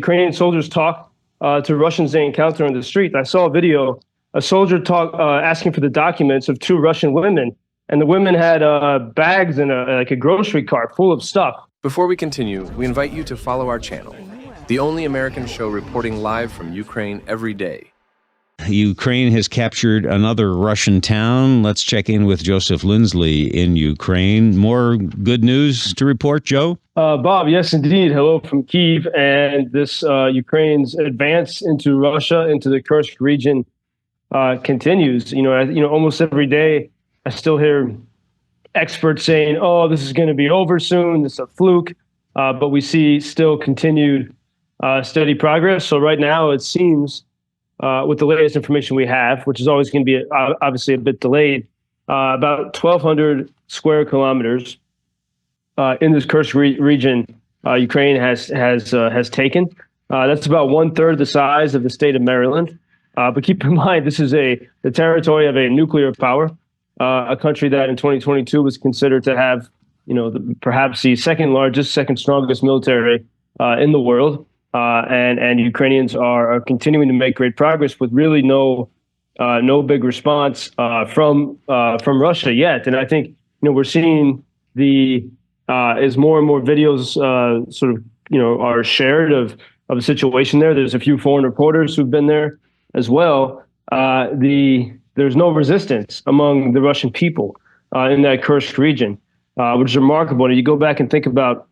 Ukrainian soldiers talk to Russians they encounter on the street. I saw a video, a soldier asking for the documents of two Russian women, and the women had bags and like a grocery cart full of stuff. Before we continue, we invite you to follow our channel, the only American show reporting live from Ukraine every day. Ukraine has captured another Russian town. Let's check in with Joseph Lindsley in Ukraine. More good news to report, Joe? Bob, yes, indeed. Hello from Kyiv. And this Ukraine's advance into Russia, into the Kursk region, continues. Almost every day, I still hear experts saying, "Oh, this is going to be over soon. This is a fluke." But we see still continued steady progress. So right now, it seems, with the latest information we have, which is always going to be obviously a bit delayed, about 1,200 square kilometers in this Kursk region, Ukraine has taken. That's about 1/3 the size of the state of Maryland. But keep in mind, this is the territory of a nuclear power, a country that in 2022 was considered to have, perhaps the second strongest military in the world. And Ukrainians are continuing to make great progress with really no big response from Russia yet. And I think we're seeing as more and more videos are shared of the situation there. There's a few foreign reporters who've been there as well. There's no resistance among the Russian people in that Kursk region, which is remarkable. And you go back and think about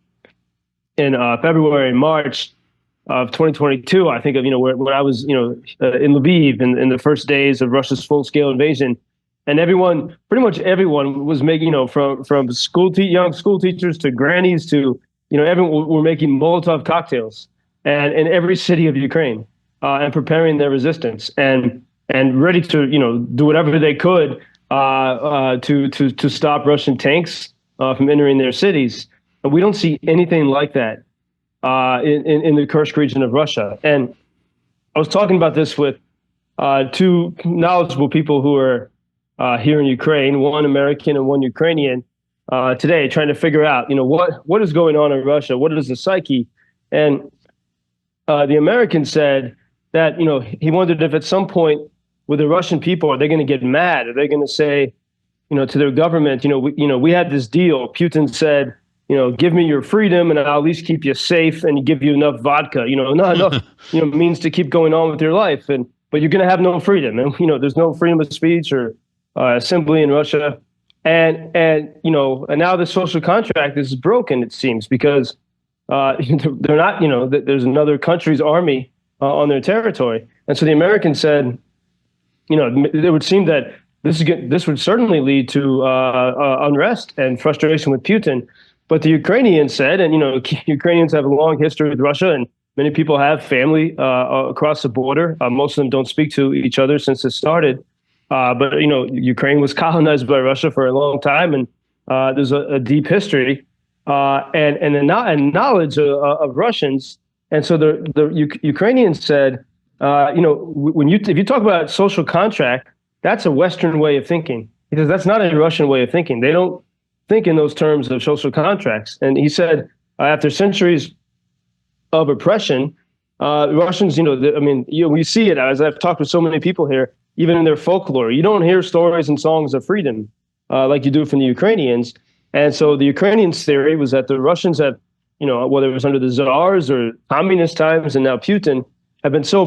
in February and March of 2022, I think of when I was in Lviv in the first days of Russia's full-scale invasion, and pretty much everyone was making from young school teachers to grannies to everyone were making Molotov cocktails and in every city of Ukraine and preparing their resistance and ready to do whatever they could to stop Russian tanks from entering their cities. But we don't see anything like that in the Kursk region of Russia. And I was talking about this with two knowledgeable people who are here in Ukraine, one American and one Ukrainian, today, trying to figure out, what is going on in Russia? What is the psyche? And the American said that, he wondered if at some point with the Russian people, are they going to get mad? Are they going to say, to their government, we had this deal. Putin said, give me your freedom and I'll at least keep you safe and give you enough vodka, not enough, means to keep going on with your life. But you're going to have no freedom. And, there's no freedom of speech or assembly in Russia. And now the social contract is broken, it seems, because they're not, there's another country's army on their territory. And so the Americans said, it would seem that this would certainly lead to unrest and frustration with Putin. But the Ukrainians said, and Ukrainians have a long history with Russia, and many people have family across the border. Most of them don't speak to each other since it started. But Ukraine was colonized by Russia for a long time, and there's a deep history and knowledge of Russians. And so the Ukrainians said, if you talk about social contract, that's a Western way of thinking, because that's not a Russian way of thinking. They don't think in those terms of social contracts. And he said, after centuries of oppression, Russians, we see it, as I've talked with so many people here, even in their folklore. You don't hear stories and songs of freedom like you do from the Ukrainians. And so the Ukrainians' theory was that the Russians have, whether it was under the Tsars or communist times and now Putin, have been so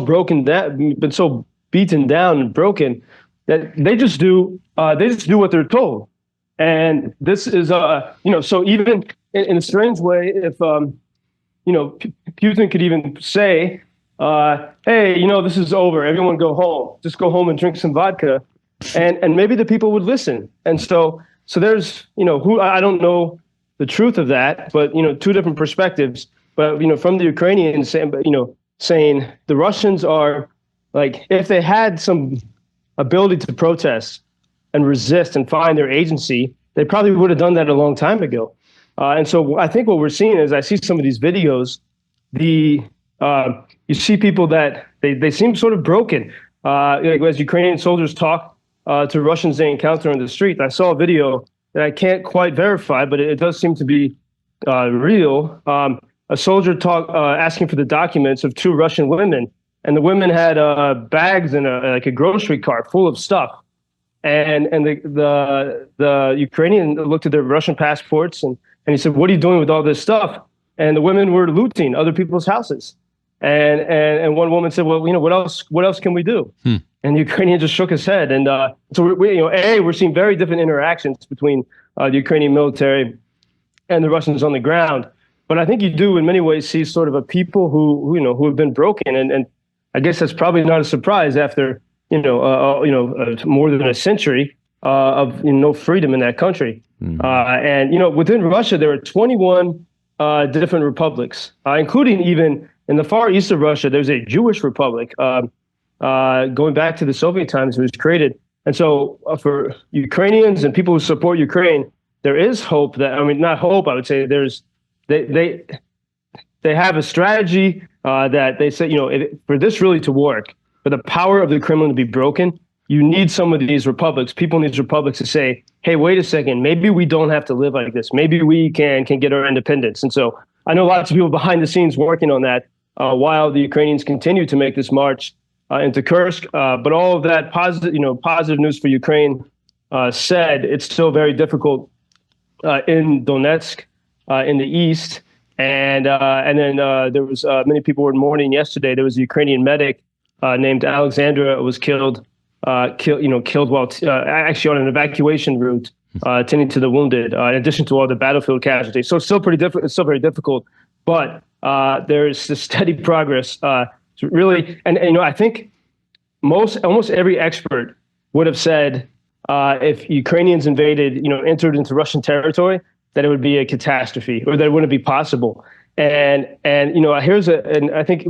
beaten down and broken that they just do what they're told. And this is, so even in a strange way, if, Putin could even say, hey, this is over. Everyone go home. Just go home and drink some vodka. And maybe the people would listen. And so there's, I don't know the truth of that, but, two different perspectives. But, from the Ukrainians, saying the Russians are like, if they had some ability to protest and resist and find their agency, they probably would have done that a long time ago. And so I think what we're seeing is, I see some of these videos, you see people that they seem sort of broken. As Ukrainian soldiers talk to Russians they encounter on the street. I saw a video that I can't quite verify, but it does seem to be real, a soldier asking for the documents of two Russian women, and the women had bags and like a grocery cart full of stuff. And the Ukrainian looked at their Russian passports and he said, "What are you doing with all this stuff?" And the women were looting other people's houses. And one woman said, "Well, what else can we do?" And the Ukrainian just shook his head. And so we're seeing very different interactions between the Ukrainian military and the Russians on the ground. But I think you do in many ways see sort of a people who have been broken. And I guess that's probably not a surprise after more than a century of no freedom in that country. And within Russia there are 21 different republics, including even in the far east of Russia. There's a Jewish republic going back to the Soviet times. It was created, and so for Ukrainians and people who support Ukraine, there is hope. Not hope. I would say they have a strategy that they say, for this really to work, for the power of the Kremlin to be broken, you need some of these republics, people in these republics to say, hey, wait a second, maybe we don't have to live like this. Maybe we can get our independence. And so I know lots of people behind the scenes working on that while the Ukrainians continue to make this march into Kursk. But all of that positive news for Ukraine said, it's still very difficult in Donetsk in the east. And then there was many people were mourning yesterday. There was a Ukrainian medic named Alexandra was killed while actually on an evacuation route, tending to the wounded. In addition to all the battlefield casualties, so it's still pretty difficult. It's still very difficult, but there's this steady progress. Really, and I think almost every expert would have said if Ukrainians entered into Russian territory, that it would be a catastrophe, or that it wouldn't be possible. And I think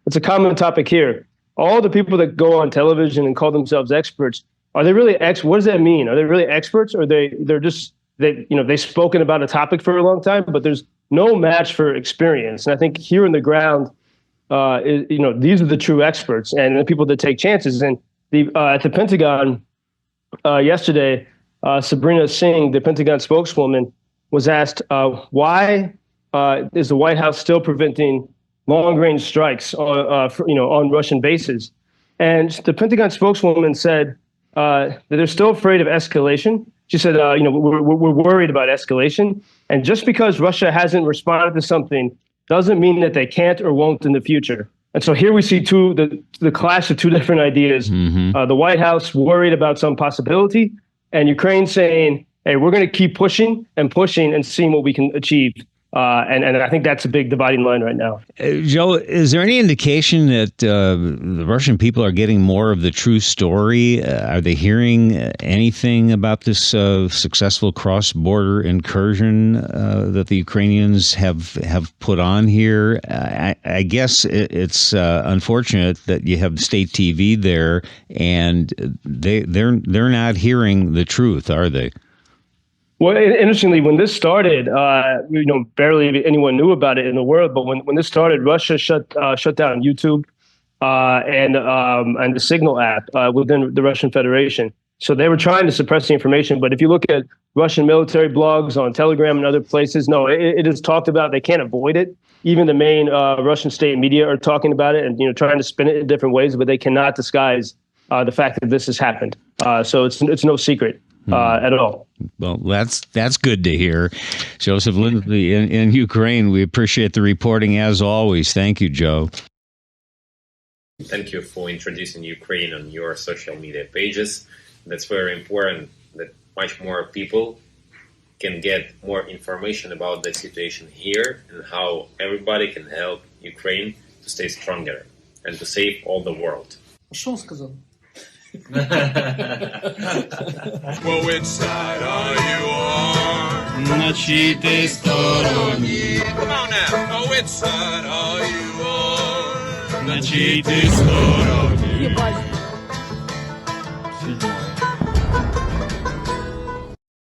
it's a common topic here. All the people that go on television and call themselves experts, are they really what does that mean? Are they really experts, or they've spoken about a topic for a long time, but there's no match for experience. And I think here in the ground, these are the true experts and the people that take chances. And at the Pentagon yesterday, Sabrina Singh, the Pentagon spokeswoman, was asked why is the White House still preventing long-range strikes on Russian bases? And the Pentagon spokeswoman said that they're still afraid of escalation. She said, we're worried about escalation. And just because Russia hasn't responded to something doesn't mean that they can't or won't in the future. And so here we see the clash of two different ideas. The White House worried about some possibility, and Ukraine saying, hey, we're going to keep pushing and seeing what we can achieve. And I think that's a big dividing line right now. Joe, is there any indication that the Russian people are getting more of the true story? Are they hearing anything about this successful cross-border incursion that the Ukrainians have put on here? I guess it's unfortunate that you have state TV there, and they're not hearing the truth, are they? Well, interestingly, when this started, barely anyone knew about it in the world. But when this started, Russia shut down YouTube and the Signal app within the Russian Federation. So they were trying to suppress the information. But if you look at Russian military blogs on Telegram and other places, no, it is talked about. They can't avoid it. Even the main Russian state media are talking about it and trying to spin it in different ways, but they cannot disguise the fact that this has happened. So it's no secret. At all. Well, that's good to hear. Joseph Lindsley in Ukraine. We appreciate the reporting as always. Thank you, Joe. Thank you for introducing Ukraine on your social media pages. That's very important that much more people can get more information about the situation here and how everybody can help Ukraine to stay stronger and to save all the world. Что он сказал? Well, which side are you on? На чьей ты стороне? Come on now. Oh, which side are you on? На чьей ты стороне?